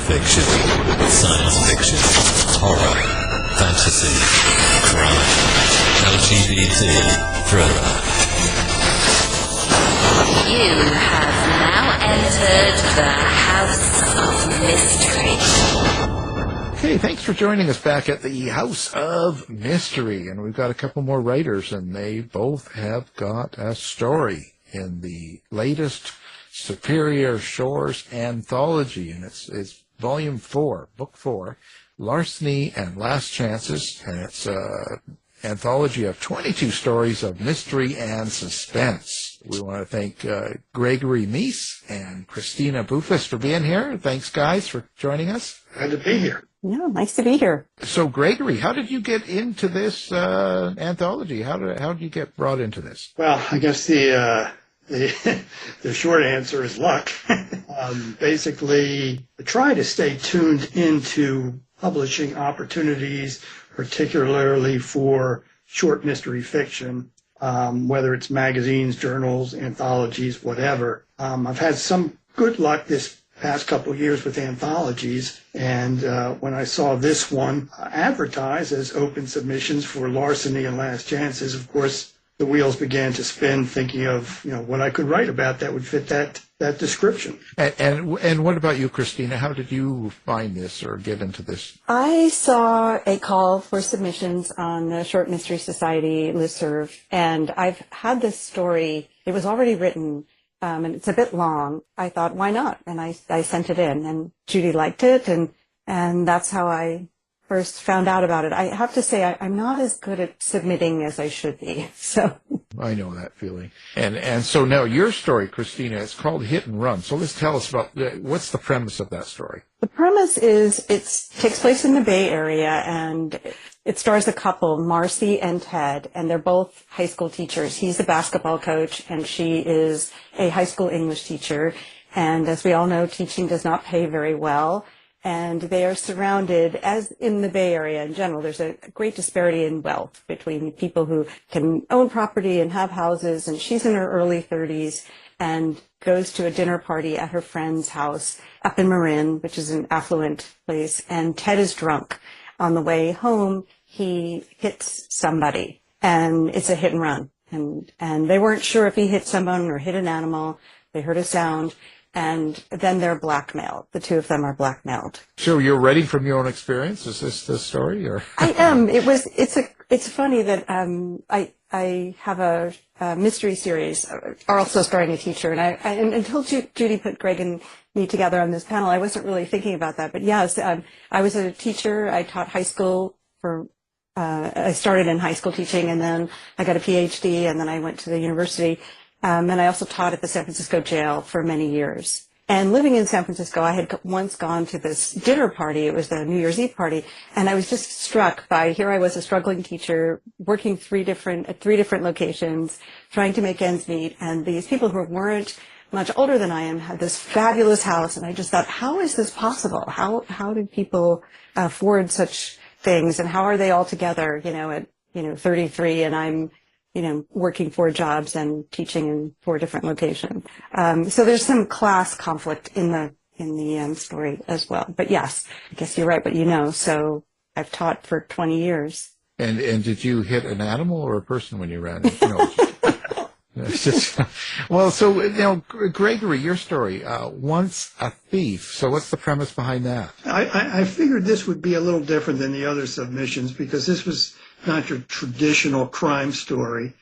fiction, science fiction, horror, fantasy, crime, LGBT, thriller. You have now entered the House of Mystery. Okay, thanks for joining us back at the House of Mystery. And we've got a couple more writers, and they both have got a story in the latest Superior Shores anthology. And it's volume 4, book 4, Larceny and Last Chances. And it's an anthology of 22 stories of mystery and suspense. We want to thank Gregory Meece and Christina Boufis for being here. Thanks, guys, for joining us. Glad to be here. Yeah, nice to be here. So, Gregory, how did you get into this anthology? How did you get brought into this? Well, I guess the short answer is luck. Basically, I try to stay tuned into publishing opportunities, particularly for short mystery fiction, whether it's magazines, journals, anthologies, whatever. I've had some good luck this past couple of years with anthologies, and when I saw this one advertised as open submissions for Larceny and Last Chances, of course, the wheels began to spin, thinking of what I could write about that would fit that description. And what about you, Christina? How did you find this or get into this? I saw a call for submissions on the Short Mystery Society listserv, and I've had this story. It was already written. And it's a bit long. I thought, why not? And I sent it in, and Judy liked it, and that's how I first found out about it. I have to say, I'm not as good at submitting as I should be. So I know that feeling. And so now your story, Christina, it's called Hit and Run. So let's tell us about what's the premise of that story. The premise is it takes place in the Bay Area, and it stars a couple, Marcy and Ted, and they're both high school teachers. He's a basketball coach, and she is a high school English teacher. And as we all know, teaching does not pay very well. And they are surrounded, as in the Bay Area in general, there's a great disparity in wealth between people who can own property and have houses. And she's in her early 30s and goes to a dinner party at her friend's house up in Marin, which is an affluent place. And Ted is drunk. On the way home, he hits somebody, and it's a hit and run. And they weren't sure if he hit someone or hit an animal. They heard a sound, and then they're blackmailed. The two of them are blackmailed. So you're writing from your own experience? Is this the story? Or I am. It's funny that I have a mystery series, also starring a teacher, and until Judy put Greg and me together on this panel, I wasn't really thinking about that. But yes, I was a teacher. I taught high school I started in high school teaching, and then I got a PhD, and then I went to the university, and I also taught at the San Francisco jail for many years. And living in San Francisco, I had once gone to this dinner party. It was the New Year's Eve party, and I was just struck by, here I was, a struggling teacher, working at three different locations, trying to make ends meet, and these people who weren't much older than I am had this fabulous house, and I just thought, how is this possible? How did people afford such things, and how are they all together, at 33, and I'm working 4 jobs and teaching in 4 different locations. So there's some class conflict in the story as well. But yes, I guess you're right, but so I've taught for 20 years. And did you hit an animal or a person when you ran? Well, so now, Gregory, your story, Once a Thief. So what's the premise behind that? I figured this would be a little different than the other submissions because this was not your traditional crime story.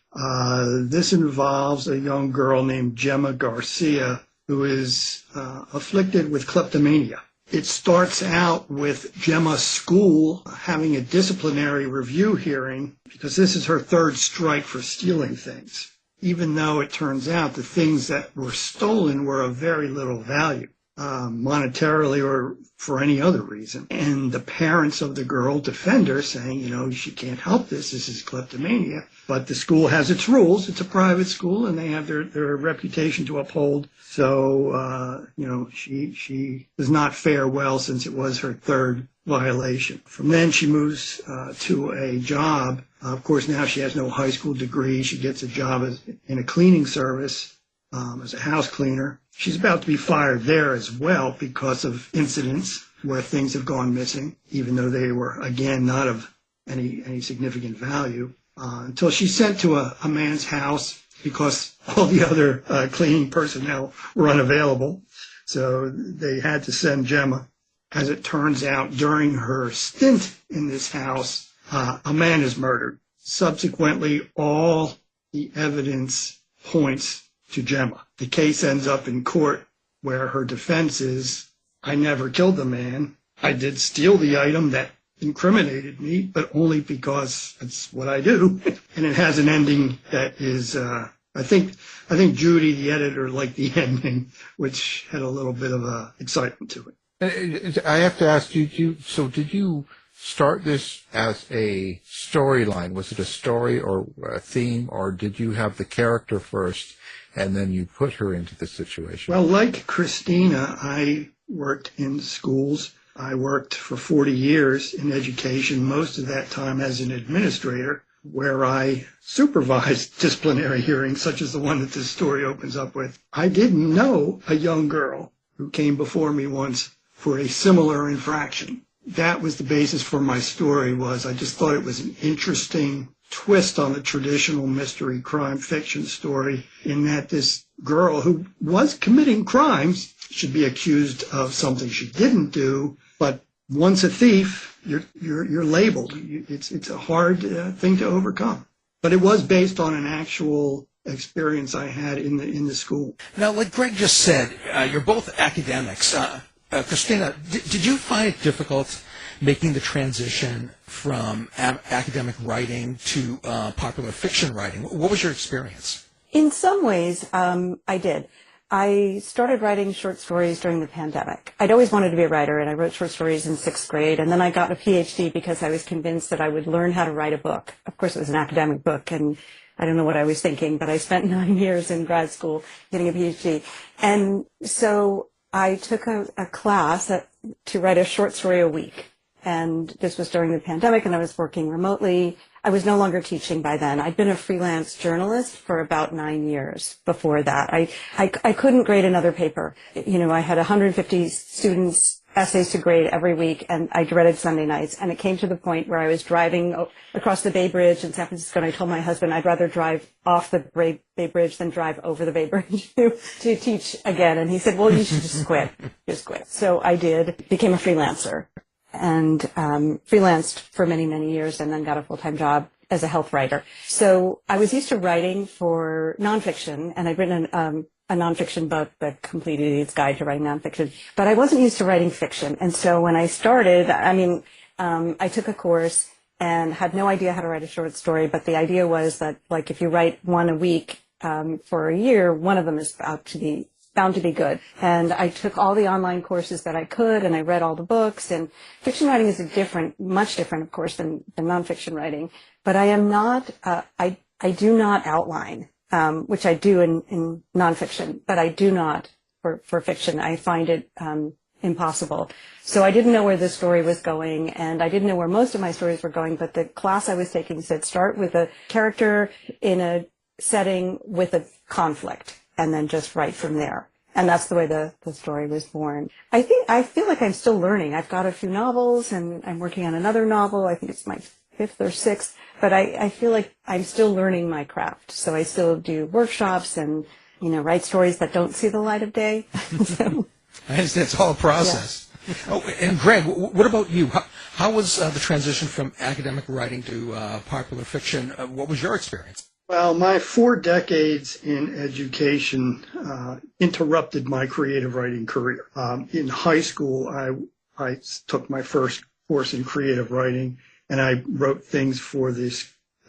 This involves a young girl named Gemma Garcia who is afflicted with kleptomania. It starts out with Gemma's school having a disciplinary review hearing because this is her 3rd strike for stealing things, even though it turns out the things that were stolen were of very little value, monetarily or for any other reason. And the parents of the girl defend her, saying, she can't help this is kleptomania. But the school has its rules. It's a private school, and they have their reputation to uphold. So, she does not fare well since it was her 3rd violation. From then, she moves to a job. Of course, now she has no high school degree. She gets a job in a cleaning service as a house cleaner. She's about to be fired there as well because of incidents. where things have gone missing, even though they were, again, not of any significant value, until she's sent to a man's house because all the other cleaning personnel were unavailable. So they had to send Gemma. As it turns out, during her stint in this house, a man is murdered. Subsequently, all the evidence points to Gemma. The case ends up in court where her defense is, I never killed the man. I did steal the item that incriminated me, but only because it's what I do. And it has an ending that is, I think Judy, the editor, liked the ending, which had a little bit of excitement to it. I have to ask you, did you start this as a storyline? Was it a story or a theme, or did you have the character first and then you put her into the situation? Well, like Christina, I worked in schools. I worked for 40 years in education, most of that time as an administrator, where I supervised disciplinary hearings, such as the one that this story opens up with. I didn't know a young girl who came before me once for a similar infraction. That was the basis for my story. I just thought it was an interesting twist on the traditional mystery crime fiction story, in that this girl who was committing crimes should be accused of something she didn't do. But once a thief, you're labeled. It's a hard thing to overcome. But it was based on an actual experience I had in the school. Now, like Greg just said, you're both academics. Christina, did you find it difficult making the transition from academic writing to popular fiction writing? What was your experience? In some ways, I did. I started writing short stories during the pandemic. I'd always wanted to be a writer, and I wrote short stories in 6th grade, and then I got a PhD because I was convinced that I would learn how to write a book. Of course, it was an academic book, and I don't know what I was thinking, but I spent 9 years in grad school getting a PhD. And so I took a class to write a short story a week. And this was during the pandemic, and I was working remotely. I was no longer teaching by then. I'd been a freelance journalist for about 9 years before that. I couldn't grade another paper. You know, I had 150 students' essays to grade every week, and I dreaded Sunday nights. And it came to the point where I was driving across the Bay Bridge in San Francisco, and I told my husband I'd rather drive off the Bay Bridge than drive over the Bay Bridge to teach again. And he said, well, you should just quit. Just quit. So I did, became a freelancer. And freelanced for many, many years, and then got a full-time job as a health writer. So I was used to writing for nonfiction, and I'd written a nonfiction book, The Complete Idiot's Guide to Writing Nonfiction, but I wasn't used to writing fiction. And so when I started, I took a course and had no idea how to write a short story, but the idea was that, like, if you write one a week for a year, one of them is bound to be good. And I took all the online courses that I could, and I read all the books. And fiction writing is much different, of course, than nonfiction writing. But I am not, I do not outline, which I do in nonfiction, but I do not for fiction. I find it impossible. So I didn't know where the story was going, and I didn't know where most of my stories were going, but the class I was taking said start with a character in a setting with a conflict, and then just write from there. And that's the way the story was born. I feel like I'm still learning. I've got a few novels, and I'm working on another novel. I think it's my 5th or 6th. But I feel like I'm still learning my craft. So I still do workshops and, write stories that don't see the light of day. So, I understand it's all a process. Yeah. Oh, and Greg, what about you? How was the transition from academic writing to popular fiction? What was your experience? Well, my 4 decades in education interrupted my creative writing career. In high school, I took my first course in creative writing, and I wrote things for the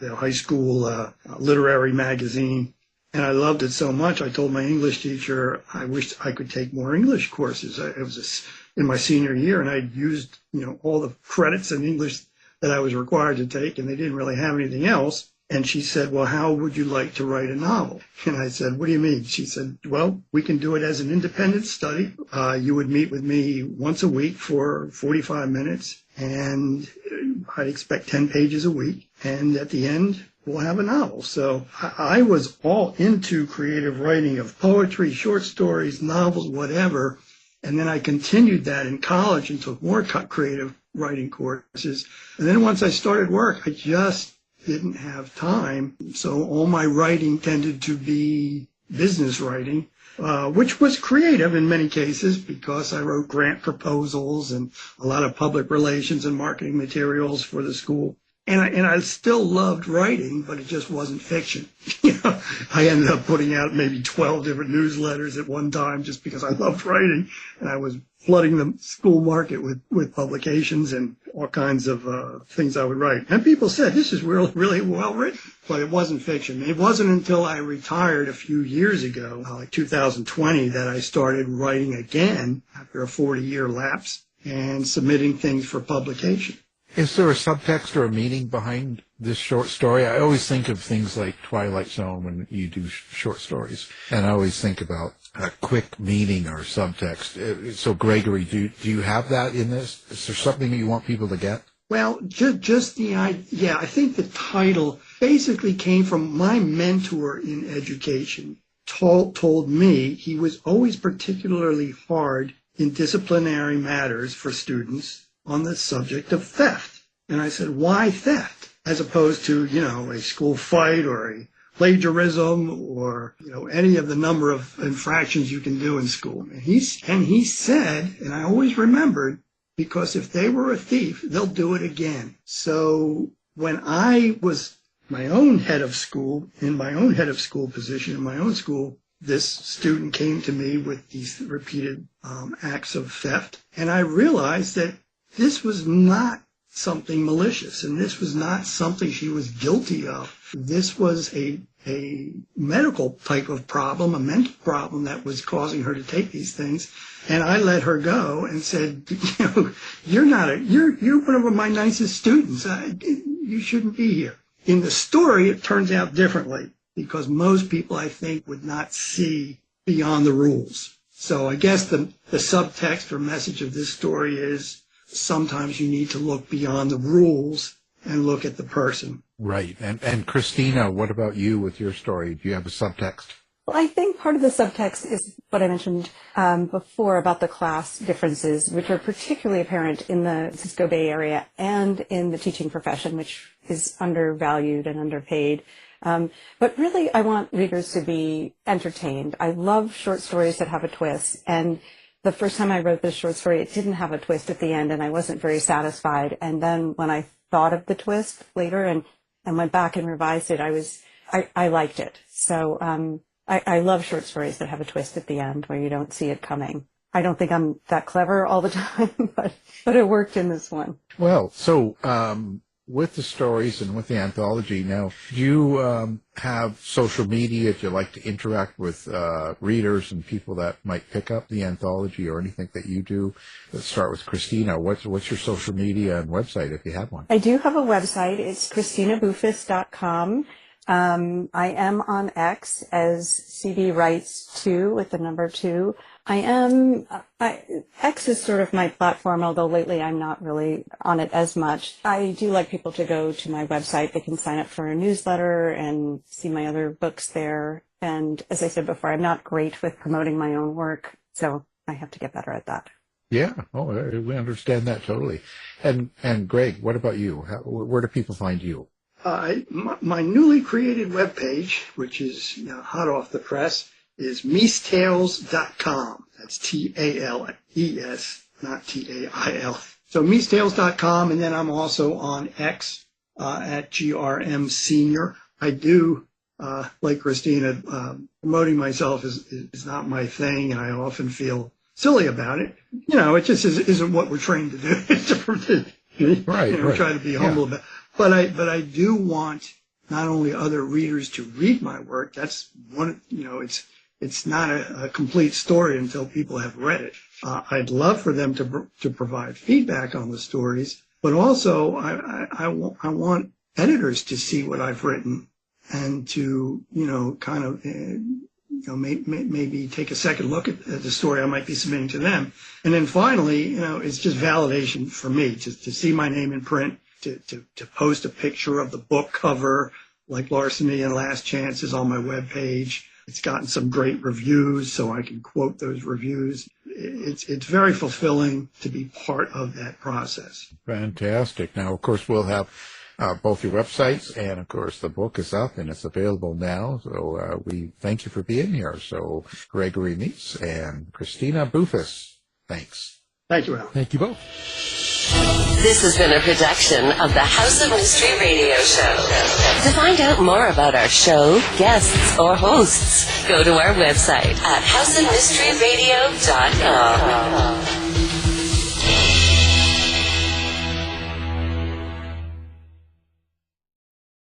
high school literary magazine. And I loved it so much, I told my English teacher I wished I could take more English courses. It was in my senior year, and I'd used all the credits in English that I was required to take, and they didn't really have anything else. And she said, well, how would you like to write a novel? And I said, what do you mean? She said, well, we can do it as an independent study. You would meet with me once a week for 45 minutes, and I'd expect 10 pages a week. And at the end, we'll have a novel. So I was all into creative writing of poetry, short stories, novels, whatever. And then I continued that in college and took more creative writing courses. And then once I started work, I just didn't have time. So all my writing tended to be business writing, which was creative in many cases because I wrote grant proposals and a lot of public relations and marketing materials for the school. And I still loved writing, but it just wasn't fiction. I ended up putting out maybe 12 different newsletters at one time just because I loved writing, and I was flooding the school market with publications and all kinds of things I would write. And people said, this is really well written, but it wasn't fiction. It wasn't until I retired a few years ago, like 2020, that I started writing again after a 40-year lapse and submitting things for publication. Is there a subtext or a meaning behind this short story? I always think of things like Twilight Zone when you do short stories, and I always think about a quick meaning or subtext. So, Gregory, do you have that in this? Is there something you want people to get? Well, just the idea. I think the title basically came from my mentor in education. Told me he was always particularly hard in disciplinary matters for students on the subject of theft. And I said, why theft? As opposed to, a school fight or a plagiarism or, any of the number of infractions you can do in school. And he said, and I always remembered, because if they were a thief, they'll do it again. So when I was my own head of school, in my own head of school position in my own school, this student came to me with these repeated acts of theft. And I realized that this was not something malicious, and this was not something she was guilty of. This was a medical type of problem, a mental problem that was causing her to take these things. And I let her go and said, you're one of my nicest students. You shouldn't be here. In the story, it turns out differently because most people, I think, would not see beyond the rules. So I guess the subtext or message of this story is, sometimes you need to look beyond the rules and look at the person. Right. And Christina, what about you with your story? Do you have a subtext? Well, I think part of the subtext is what I mentioned before about the class differences, which are particularly apparent in the Cisco Bay area and in the teaching profession, which is undervalued and underpaid. But really, I want readers to be entertained. I love short stories that have a twist, and the first time I wrote this short story, it didn't have a twist at the end, and I wasn't very satisfied. And then when I thought of the twist later and went back and revised it, I liked it. So I love short stories that have a twist at the end where you don't see it coming. I don't think I'm that clever all the time, but it worked in this one. Well, so with the stories and with the anthology now, do you have social media? Do you like to interact with readers and people that might pick up the anthology or anything that you do? Let's start with Christina. What's your social media and website if you have one? I do have a website. It's ChristinaBoufis.com. I am on X as CB Writes 2 with the number 2. X is sort of my platform, although lately I'm not really on it as much. I do like people to go to my website. They can sign up for a newsletter and see my other books there. And as I said before, I'm not great with promoting my own work, so I have to get better at that. Yeah. Oh, we understand that totally. And Greg, what about you? Where do people find you? My newly created webpage, which is hot off the press, is meestales.com. That's Tales, not Tail. So meestales.com, and then I'm also on X at GRM Senior. I do, like Christina, promoting myself is not my thing, and I often feel silly about it. It just isn't what we're trained to do. Right. Try to be humble about it. But I do want not only other readers to read my work. That's one. It's not a complete story until people have read it. I'd love for them to provide feedback on the stories, but also I want editors to see what I've written and to kind of maybe take a second look at the story I might be submitting to them. And then finally, it's just validation for me to see my name in print. To post a picture of the book cover, like Larceny and Last Chances on my webpage. It's gotten some great reviews, so I can quote those reviews. it's very fulfilling to be part of that process. Fantastic. Now, of course, we'll have both your websites, and of course the book is up and it's available now. So we thank you for being here. So Gregory Meece and Christina Boufis, thanks. Thank you, Al. Thank you both. This has been a production of the House of Mystery Radio Show. To find out more about our show, guests, or hosts, go to our website at houseofmysteryradio.com.